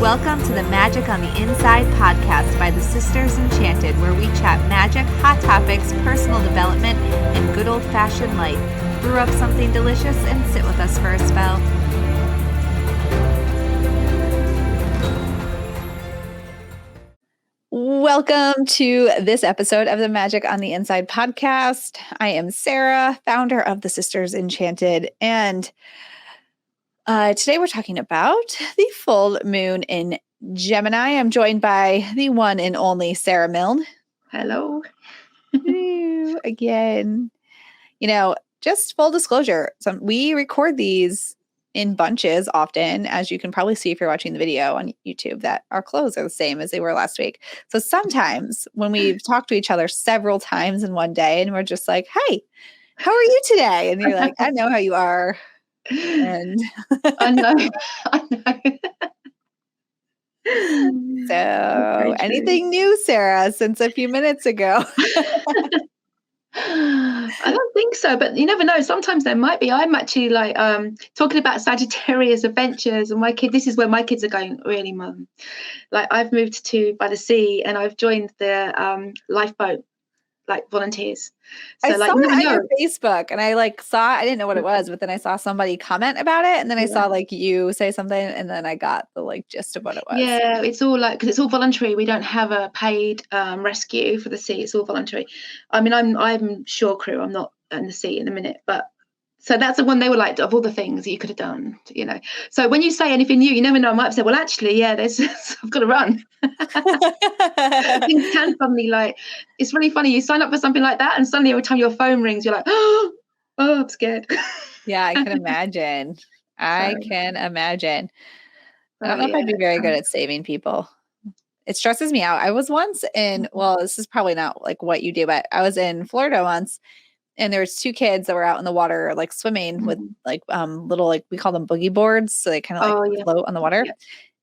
Welcome to the Magic on the Inside podcast by the Sisters Enchanted, where we chat magic, hot topics, personal development, and good old-fashioned life. Brew up something delicious and sit with us for a spell. Welcome to this episode of the Magic on the Inside podcast. I am Sarah, founder of the Sisters Enchanted, and today we're talking about the full moon in Gemini. I'm joined by the one and only Sarah Milne. Hello. Again. You know, just full disclosure, we record these in bunches often, as you can probably see if you're watching the video on YouTube, that our clothes are the same as they were last week. So sometimes when we've talked to each other several times in one day and we're just like, hey, how are you today? And you're like, I know how you are. And I know. So anything new, Sarah, since a few minutes ago? I don't think so, but you never know. Sometimes there might be. I'm actually like talking about Sagittarius adventures, and this is where my kids are going, really, Mum. Like, I've moved by the sea, and I've joined the lifeboat, like, volunteers. So I saw it on your Facebook, and I didn't know what it was, but then I saw somebody comment about it, and then I saw you say something, and then I got the gist of what it was. Yeah, it's all because it's all voluntary. We don't have a paid rescue for the sea. It's all voluntary. I mean, I'm shore crew. I'm not in the sea in a minute, but so that's the one they were like, of all the things that you could have done, you know. So when you say anything new, you never know. I might say, well, actually, yeah, I've got to run. Things can suddenly, it's really funny. You sign up for something like that, and suddenly every time your phone rings, you're like, oh, I'm scared. Yeah, I can imagine. I can imagine. I don't know if I'd be very good at saving people. It stresses me out. I was once this is probably not what you do, but I was in Florida once, and there was two kids that were out in the water, swimming with little, we call them boogie boards. So they kind of float on the water. Yeah.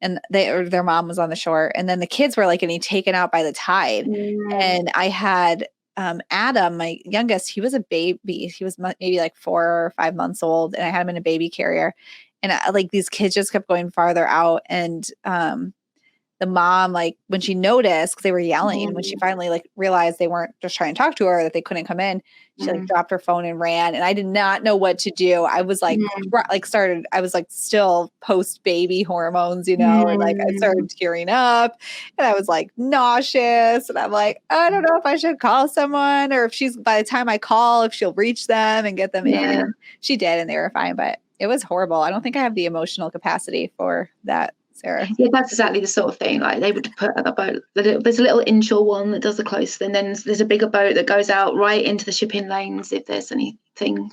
And their mom was on the shore, and then the kids were getting taken out by the tide. And I had Adam, my youngest, he was a baby. He was maybe 4 or 5 months old, and I had him in a baby carrier. And these kids just kept going farther out, and the mom, when she noticed, because they were yelling, when she finally realized they weren't just trying to talk to her, that they couldn't come in, she dropped her phone and ran. And I did not know what to do. I was I was still post baby hormones, and I started tearing up, and I was nauseous, and I'm I don't know if I should call someone, or if by the time I call, if she'll reach them and get them in. She did, and they were fine, but it was horrible. I don't think I have the emotional capacity for that, Sarah. Yeah, that's exactly the sort of thing. They would put a boat. There's a little inshore one that does the close, and then there's a bigger boat that goes out right into the shipping lanes if there's anything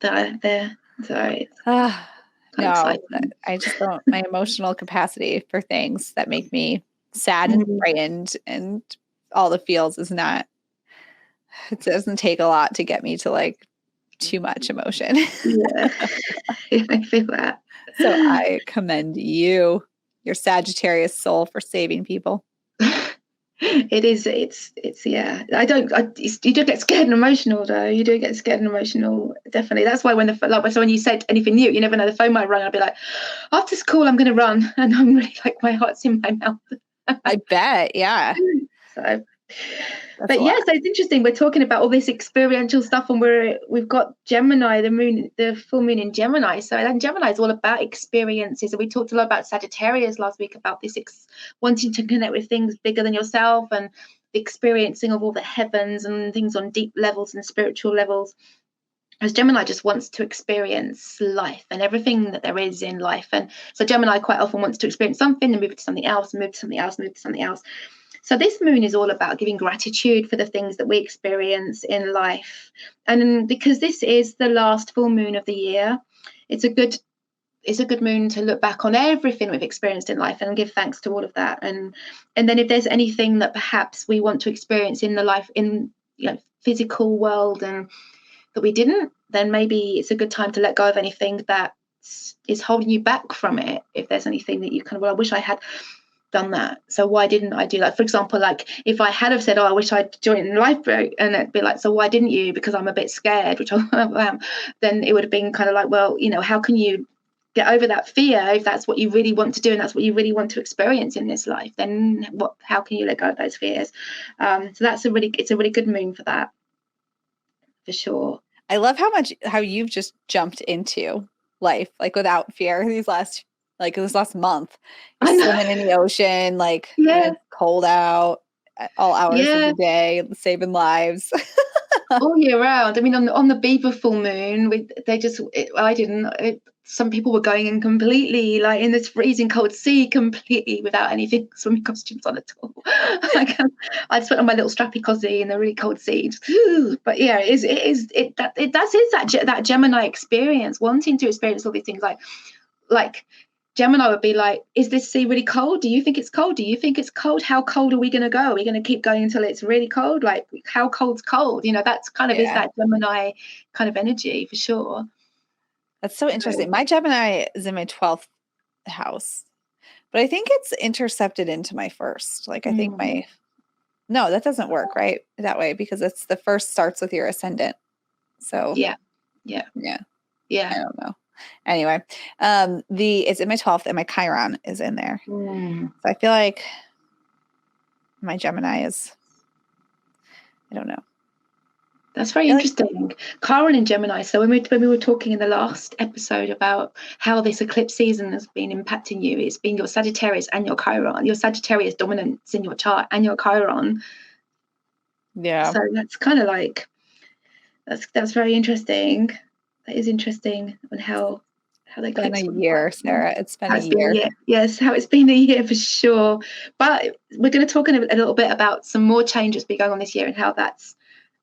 there. So no, I just don't. My emotional capacity for things that make me sad and frightened and all the feels is not. It doesn't take a lot to get me to too much emotion. Yeah, I feel that. So I commend you, your Sagittarius soul, for saving people. It is. It's. Yeah. You do get scared and emotional, though. You do get scared and emotional. Definitely. That's why when you said anything new, you never know. The phone might ring. I'd be like, after this call, I'm going to run, and I'm really my heart's in my mouth. I bet. Yeah. So. So it's interesting. We're talking about all this experiential stuff, and we've got Gemini, the full moon in Gemini. So then Gemini is all about experiences, and we talked a lot about Sagittarius last week about this wanting to connect with things bigger than yourself, and the experiencing of all the heavens and things on deep levels and spiritual levels. As Gemini just wants to experience life and everything that there is in life, and so Gemini quite often wants to experience something and move to something else, and move to something else, move to something else. So this moon is all about giving gratitude for the things that we experience in life. And because this is the last full moon of the year, it's a good moon to look back on everything we've experienced in life and give thanks to all of that. And then if there's anything that perhaps we want to experience in the life, in physical world, and that we didn't, then maybe it's a good time to let go of anything that is holding you back from it. If there's anything that you I wish I had done that, so why didn't I do that? For example, if I had have said, I wish I'd joined the lifeboat, and it'd be so why didn't you? Because I'm a bit scared, which I am. Then it would have been well, how can you get over that fear, if that's what you really want to do and that's what you really want to experience in this life, then how can you let go of those fears? So it's a really good moon for that, for sure. I love how you've just jumped into life, like without fear this last month. You're swimming in the ocean, like when it's cold out, at all hours of the day, saving lives. All year round. I mean, on the Beaver full moon, some people were going in completely, like in this freezing cold sea, completely without anything, swimming costumes on at all. Like, I just went on my little strappy cozy in the really cold sea. But yeah, that Gemini experience, wanting to experience all these things, like Gemini would be like, is this sea really cold? Do you think it's cold? Do you think it's cold? How cold are we going to go? Are we going to keep going until it's really cold? Like, how cold's cold? That's kind of is that Gemini kind of energy, for sure. That's so interesting. My Gemini is in my 12th house, but I think it's intercepted into my first. Like, I think no, that doesn't work right that way, because it's the first starts with your ascendant. So yeah. I don't know. Anyway, it's in my 12th and my Chiron is in there. So I feel like my Gemini is, I don't know. That's very interesting. Chiron and Gemini. So when we were talking in the last episode about how this eclipse season has been impacting you, it's been your Sagittarius and your Chiron, your Sagittarius dominance in your chart and your Chiron. Yeah. So that's kind of like, that's very interesting. That is interesting on how they been a year, Sarah. It's been a year. Yes, how it's been a year, for sure. But we're going to talk a little bit about some more changes be going on this year and how that's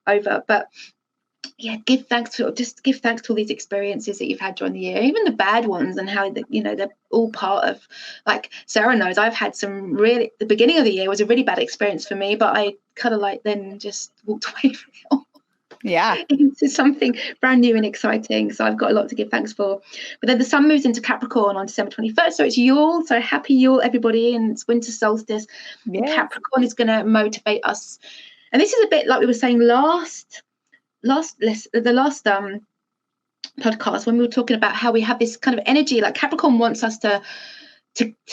over. But yeah, give thanks to all these experiences that you've had during the year, even the bad ones, and how they're all part of, like Sarah knows, I've had some really, the beginning of the year was a really bad experience for me, but I kind of like then just walked away from it all. Yeah, into something brand new and exciting. So I've got a lot to give thanks for. But then the sun moves into Capricorn on December 21st, so it's Yule. So happy Yule, everybody, and it's winter solstice. Yeah. And Capricorn is going to motivate us, and this is a bit like we were saying the last podcast, when we were talking about how we have this kind of energy, like Capricorn wants us to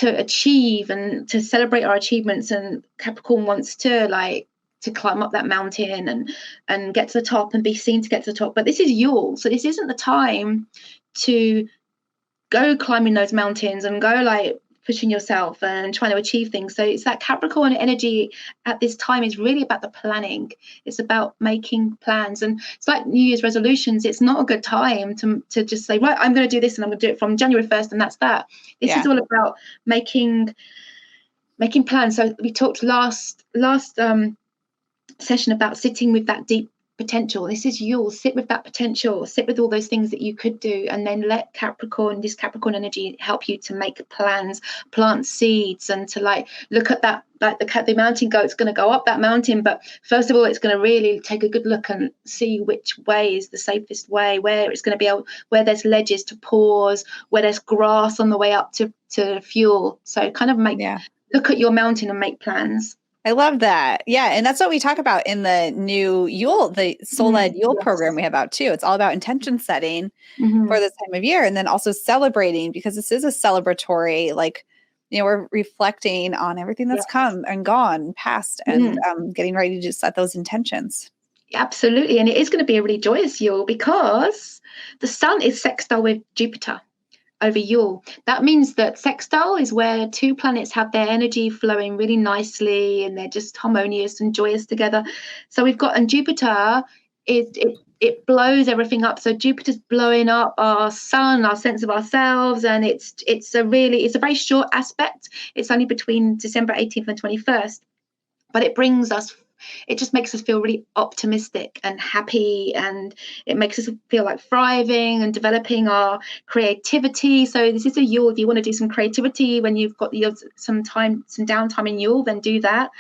achieve and to celebrate our achievements, and Capricorn wants to climb up that mountain and get to the top and be seen to get to the top. But this is Yule, so this isn't the time to go climbing those mountains and go pushing yourself and trying to achieve things. So it's that Capricorn energy at this time is really about the planning. It's about making plans, and it's like New Year's resolutions. It's not a good time to just say, right, I'm going to do this and I'm going to do it from January 1st and that's that. This is all about making plans. So we talked last session about sitting with that deep potential. This is Yule. Sit with that potential, sit with all those things that you could do, and then let this Capricorn energy help you to make plans, plant seeds, and to look at that, the mountain goat's going to go up that mountain, but first of all it's going to really take a good look and see which way is the safest way, where it's going to be where there's ledges to pause, where there's grass on the way up to fuel. So kind of look at your mountain and make plans. I love that. Yeah. And that's what we talk about in the new Yule, the soul-led Yule program we have out too. It's all about intention setting for this time of year, and then also celebrating, because this is a celebratory, we're reflecting on everything that's come and gone, past, and getting ready to set those intentions. Absolutely. And it is going to be a really joyous Yule because the sun is sextile with Jupiter over Yule. That means that sextile is where two planets have their energy flowing really nicely and they're just harmonious and joyous together. So we've got, and Jupiter, it blows everything up. So Jupiter's blowing up our sun, our sense of ourselves, and it's a very short aspect. It's only between December 18th and 21st, but it just makes us feel really optimistic and happy, and it makes us feel like thriving and developing our creativity. So this is a Yule. If you want to do some creativity when you've got some downtime in Yule, then do that.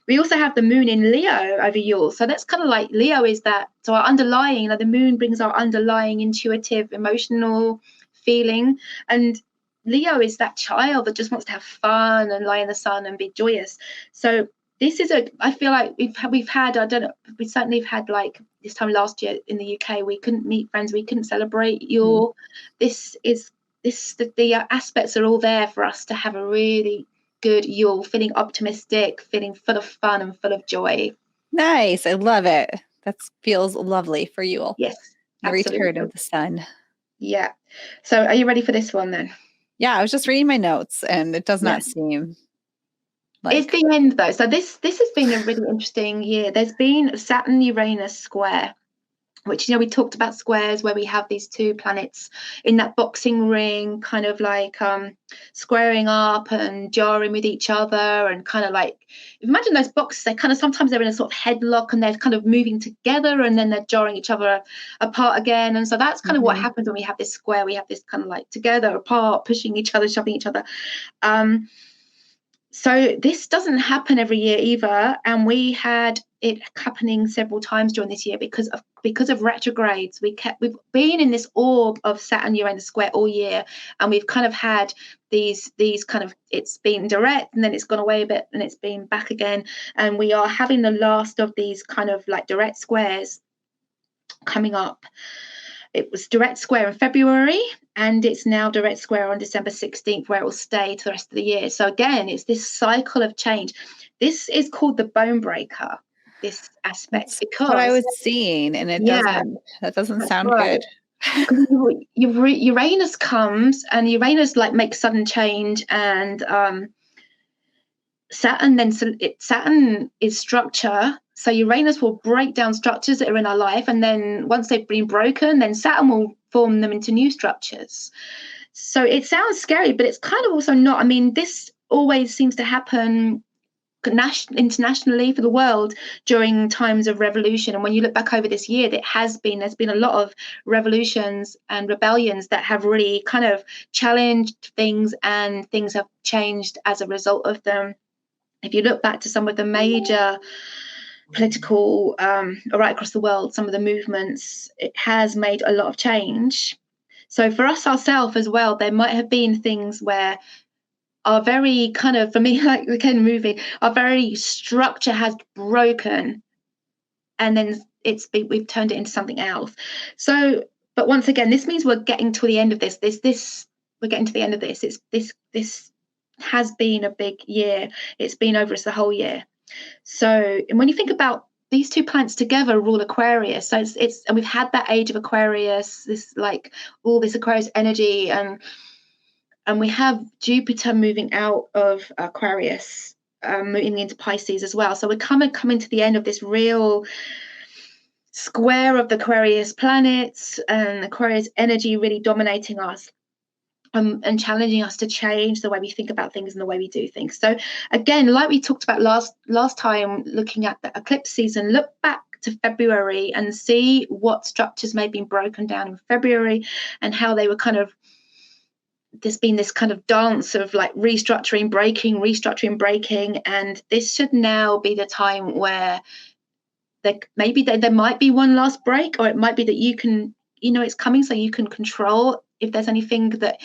We also have the moon in Leo over Yule. So that's kind of like Leo is that. So our underlying, the moon brings our underlying intuitive, emotional feeling. And Leo is that child that just wants to have fun and lie in the sun and be joyous. So this is I feel like we've had, I don't know, we certainly have had this time last year in the UK, we couldn't meet friends, we couldn't celebrate Yule. This is the aspects are all there for us to have a really good Yule, feeling optimistic, feeling full of fun and full of joy. Nice. I love it. That feels lovely for Yule. Yes, the absolutely. return of the sun. Yeah. So are you ready for this one then? Yeah, I was just reading my notes and it does not seem like... It's the end though. So this has been a really interesting year. There's been a Saturn-Uranus square, which, we talked about squares where we have these two planets in that boxing ring, kind of like squaring up and jarring with each other, and kind of like, imagine those boxes, they kind of, sometimes they're in a sort of headlock and they're kind of moving together and then they're jarring each other apart again. And so that's kind of what happens when we have this square. We have this kind of like together, apart, pushing each other, shoving each other. So this doesn't happen every year either, and we had it happening several times during this year because of retrogrades. We've been in this orb of Saturn-Uranus square all year, and we've kind of had these kind of, it's been direct and then it's gone away a bit and it's been back again, and we are having the last of these kind of like direct squares coming up. It was direct square in February, and it's now direct square on December 16th, where it will stay to the rest of the year. So again, it's this cycle of change. This is called the bone breaker, this aspect. That's because what I was seeing, and that doesn't sound good. Uranus comes, and Uranus like makes sudden change, and Saturn is structure. So Uranus will break down structures that are in our life, and then once they've been broken, then Saturn will form them into new structures. So it sounds scary, but it's kind of also not. I mean, this always seems to happen internationally for the world during times of revolution. And when you look back over this year, there's been a lot of revolutions and rebellions that have really kind of challenged things, and things have changed as a result of them. If you look back to some of the major political, right across the world, some of the movements, it has made a lot of change. So for us ourselves as well, there might have been things where our very kind of, for me, like the Ken movie, our very structure has broken, and then we've turned it into something else. So, but once again, this means we're getting to the end of this. We're getting to the end of this. This has been a big year. It's been over us the whole year. So, and when you think about these two planets together rule Aquarius, so it's and we've had that age of Aquarius, this like all this Aquarius energy, and we have Jupiter moving out of Aquarius, moving into Pisces as well. So we're coming to the end of this real square of the Aquarius planets, and Aquarius energy really dominating us. And challenging us to change the way we think about things and the way we do things. So again, like we talked about last time, looking at the eclipse season, look back to February and see what structures may have been broken down in February, and how they were kind of, there's been this kind of dance of like restructuring, breaking, and this should now be the time where maybe there might be one last break, or it might be that you can, it's coming, so you can control if there's anything that,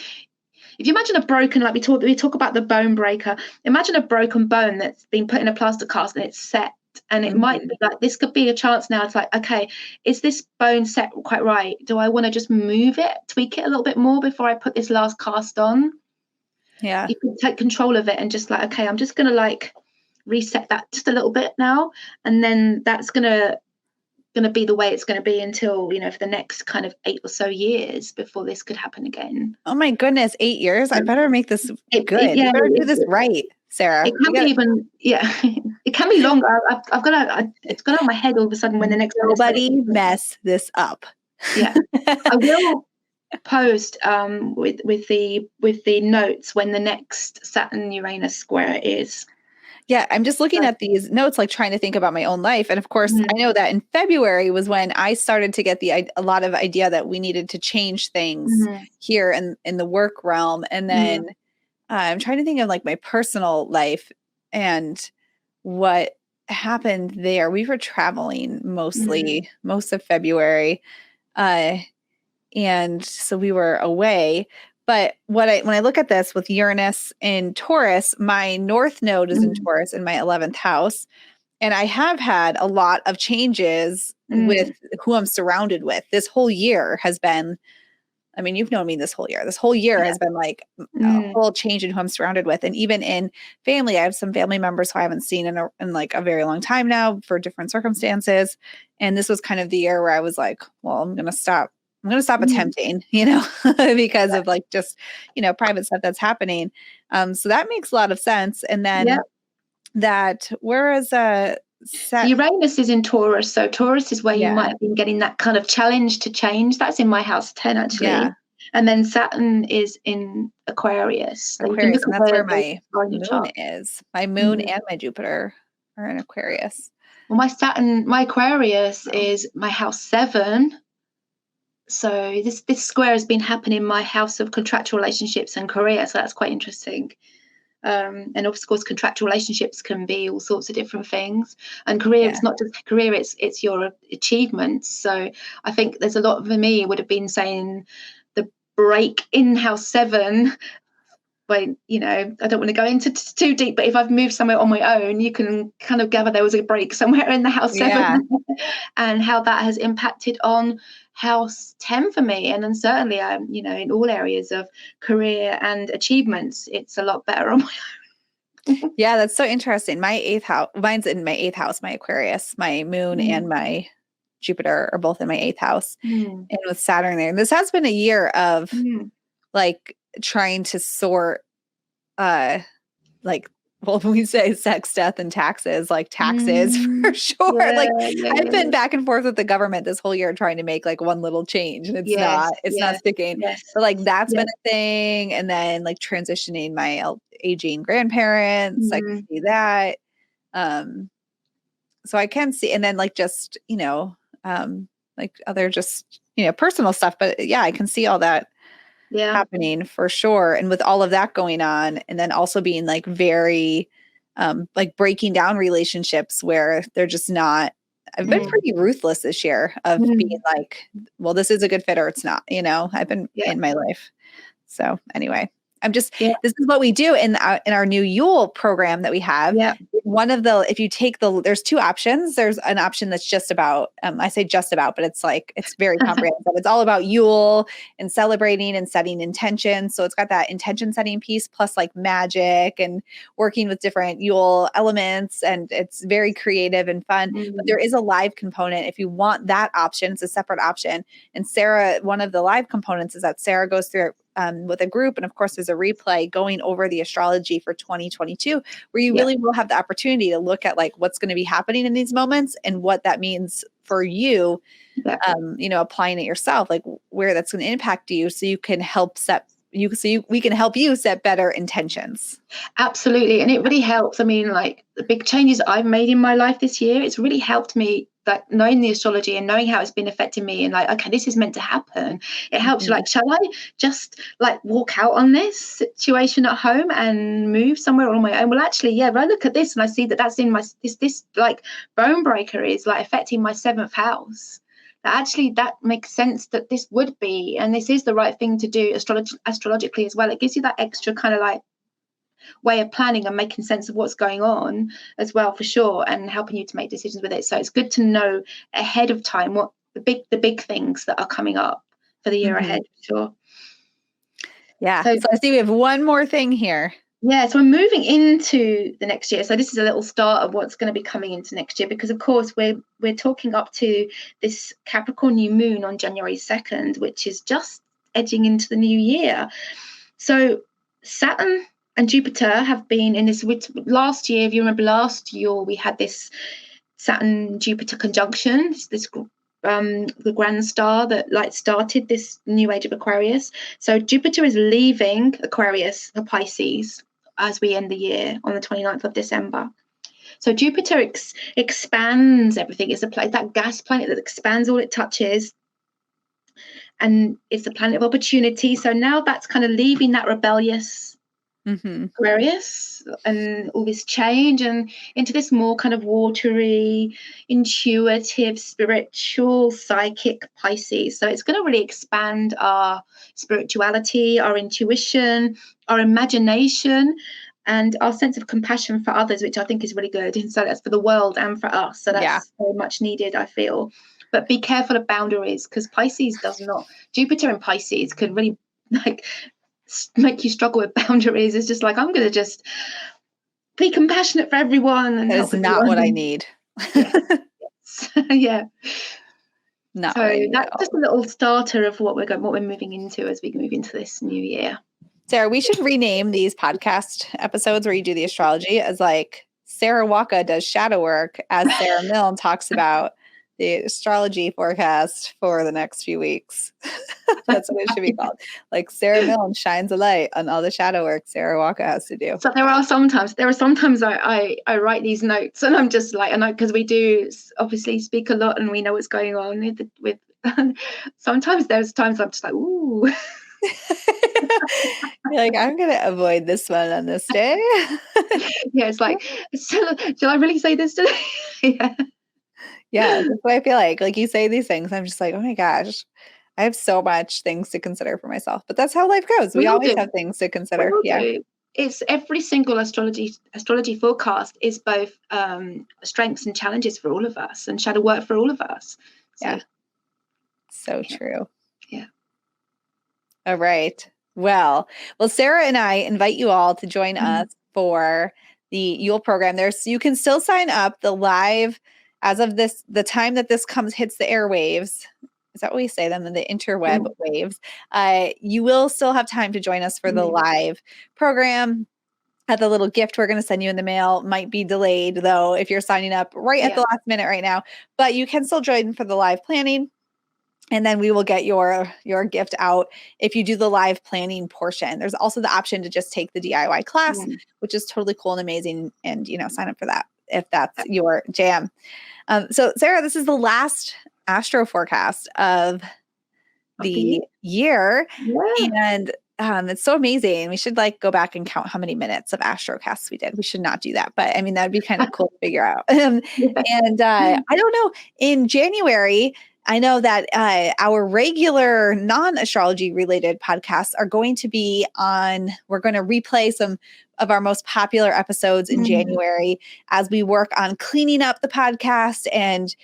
if you imagine a broken, like we talk about the bone breaker, imagine a broken bone that's been put in a plaster cast and it's set, and it might be like, this could be a chance now. It's like, okay, is this bone set quite right? Do I want to just move it, tweak it a little bit more before I put this last cast on? Yeah. You can take control of it and just like, okay, I'm just going to like reset that just a little bit now. And then that's going to be the way it's going to be until, for the next kind of 8 or so years before this could happen again. Oh my goodness, 8 years? I better make this good. Yeah, you better do this right, Sarah. It can be even, it can be longer. It's gone out of my head all of a sudden when the next nobody mess this up. Yeah, I will post with the notes when the next Saturn-Uranus square is. Yeah, I'm just looking at these notes, like trying to think about my own life. And of course, I know that in February was when I started to get a lot of idea that we needed to change things here in the work realm. And then I'm trying to think of like my personal life and what happened there. We were traveling most of February. And so we were away. But when I look at this with Uranus in Taurus, my North Node is in Taurus in my 11th house. And I have had a lot of changes with who I'm surrounded with. This whole year has been I mean, you've known me this whole year. This whole year has been like a whole change in who I'm surrounded with. And even in family, I have some family members who I haven't seen in like a very long time now for different circumstances. And this was kind of the year where I was like, well, I'm going to stop attempting, because of like just, private stuff that's happening. So that makes a lot of sense. And then whereas Uranus is in Taurus. So Taurus is where you might have been getting that kind of challenge to change. That's in my house 10, actually. Yeah. And then Saturn is in Aquarius. So and that's where my moon is. My moon and my Jupiter are in Aquarius. Well, my Aquarius is my house 7. So this square has been happening in my house of contractual relationships and career. So that's quite interesting. And of course, contractual relationships can be all sorts of different things. And career, it's not just career, it's your achievements. So I think there's a lot for me would have been saying the break in house 7. When, I don't want to go into too deep, but if I've moved somewhere on my own, you can kind of gather there was a break somewhere in the house 7 and how that has impacted on house 10 for me. And then certainly in all areas of career and achievements, it's a lot better on my own. Yeah, that's so interesting. My 8th house, mine's in my 8th house, my Aquarius, my moon and my Jupiter are both in my 8th house and with Saturn there. And this has been a year of like trying to sort when we say sex, death, and taxes, like taxes for sure. I've been back and forth with the government this whole year trying to make like one little change, and it's not sticking. But like that's been a thing, and then like transitioning my aging grandparents, I can see that. So I can see, and then like just like other just personal stuff. But I can see all that happening for sure. And with all of that going on, and then also being like very like breaking down relationships where they're just not, I've been pretty ruthless this year of being like, well, this is a good fit or it's not, I've been in my life. So anyway, I'm just, this is what we do in our new Yule program that we have. One of if you take there's 2 options. There's an option that's just about, I say just about, but it's like, it's very comprehensive. It's all about Yule and celebrating and setting intentions. So it's got that intention setting piece plus like magic and working with different Yule elements. And it's very creative and fun, but there is a live component. If you want that option, it's a separate option. And Sarah, one of the live components is that Sarah goes through it with a group. And of course, there's a replay going over the astrology for 2022, where you really will have the opportunity to look at like what's going to be happening in these moments and what that means for you, applying it yourself, like where that's going to impact you so you can help we can help you set better intentions. Absolutely. And it really helps. I mean, like the big changes I've made in my life this year, it's really helped me, like knowing the astrology and knowing how it's been affecting me and like, okay, this is meant to happen. It helps you like, shall I just like walk out on this situation at home and move somewhere on my own? Well, actually, if I look at this and I see that that's in my, this like bone breaker is like affecting my 7th house. Actually, that makes sense that this would be, and this is the right thing to do astrologically as well. It gives you that extra kind of like way of planning and making sense of what's going on as well, for sure, and helping you to make decisions with it. So it's good to know ahead of time what the big things that are coming up for the year ahead, for sure. Yeah. So I see we have one more thing here. Yeah, so we're moving into the next year. So this is a little start of what's going to be coming into next year, because of course we're talking up to this Capricorn new moon on January 2nd, which is just edging into the new year. So Saturn and Jupiter have been in this last year. If you remember last year, we had this Saturn-Jupiter conjunction, the grand star that like started this new age of Aquarius. So Jupiter is leaving Aquarius for Pisces as we end the year on the 29th of December. So Jupiter expands everything. It's that gas planet that expands all it touches. And it's the planet of opportunity. So now that's kind of leaving that rebellious Aquarius and all this change and into this more kind of watery, intuitive, spiritual, psychic Pisces. So it's going to really expand our spirituality, our intuition, our imagination, and our sense of compassion for others, which I think is really good. And so that's for the world and for us. So that's so much needed, I feel. but be careful of boundaries, because Jupiter in Pisces can really like make you struggle with boundaries. It's just like, I'm going to just be compassionate for everyone and that help is not everyone. what I need. Yes. Yeah. Not so what I need that's just a little starter of what we're moving into as we move into this new year. Sarah, we should rename these podcast episodes where you do the astrology as like Sarah Waka does shadow work, as Sarah Milne talks about the astrology forecast for the next few weeks. That's what it should be called. Like Sarah Milne shines a light on all the shadow work Sarah Waka has to do. So there are sometimes I write these notes, and I'm just like, and because we do obviously speak a lot and we know what's going on with sometimes there's times I'm just like, ooh. You're like, I'm going to avoid this one on this day. Yeah, it's like, shall I really say this today? Yeah, that's what I feel like. Like you say these things, I'm just like, oh my gosh, I have so much things to consider for myself. But that's how life goes. We always have things to consider. Yeah. It's every single astrology forecast is both strengths and challenges for all of us, and shadow work for all of us. So true. Yeah. All right. Well, Sarah and I invite you all to join us for the Yule program. You can still sign up. The live, as of the time that this hits the airwaves. Is that what we say then? The interweb waves. You will still have time to join us for the live program. The little gift we're going to send you in the mail might be delayed, though, if you're signing up right at the last minute right now. But you can still join for the live planning. And then we will get your gift out if you do the live planning portion. There's also the option to just take the DIY class, which is totally cool and amazing. And, sign up for that if that's your jam. So Sarah, this is the last astro forecast of the year. And it's so amazing. We should go back and count how many minutes of astrocasts we did. We should not do that, but I mean, that'd be kind of cool to figure out. And I don't know, in January, I know that our regular non-astrology related podcasts are going to be on. We're going to replay some of our most popular episodes in January as we work on cleaning up the podcast and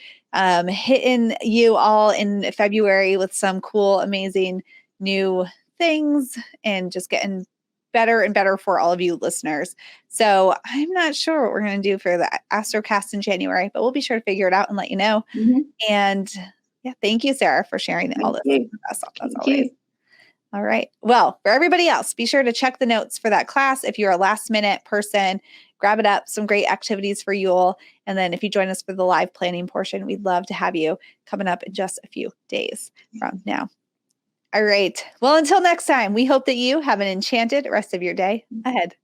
hitting you all in February with some cool, amazing new things and just getting better and better for all of you listeners. So I'm not sure what we're going to do for the Astrocast in January, but we'll be sure to figure it out and let you know. And thank you, Sarah, for sharing all this with us as always. All right. Well, for everybody else, be sure to check the notes for that class. If you're a last minute person, grab it up. Some great activities for Yule. And then if you join us for the live planning portion, we'd love to have you coming up in just a few days from now. All right. Well, until next time, we hope that you have an enchanted rest of your day ahead.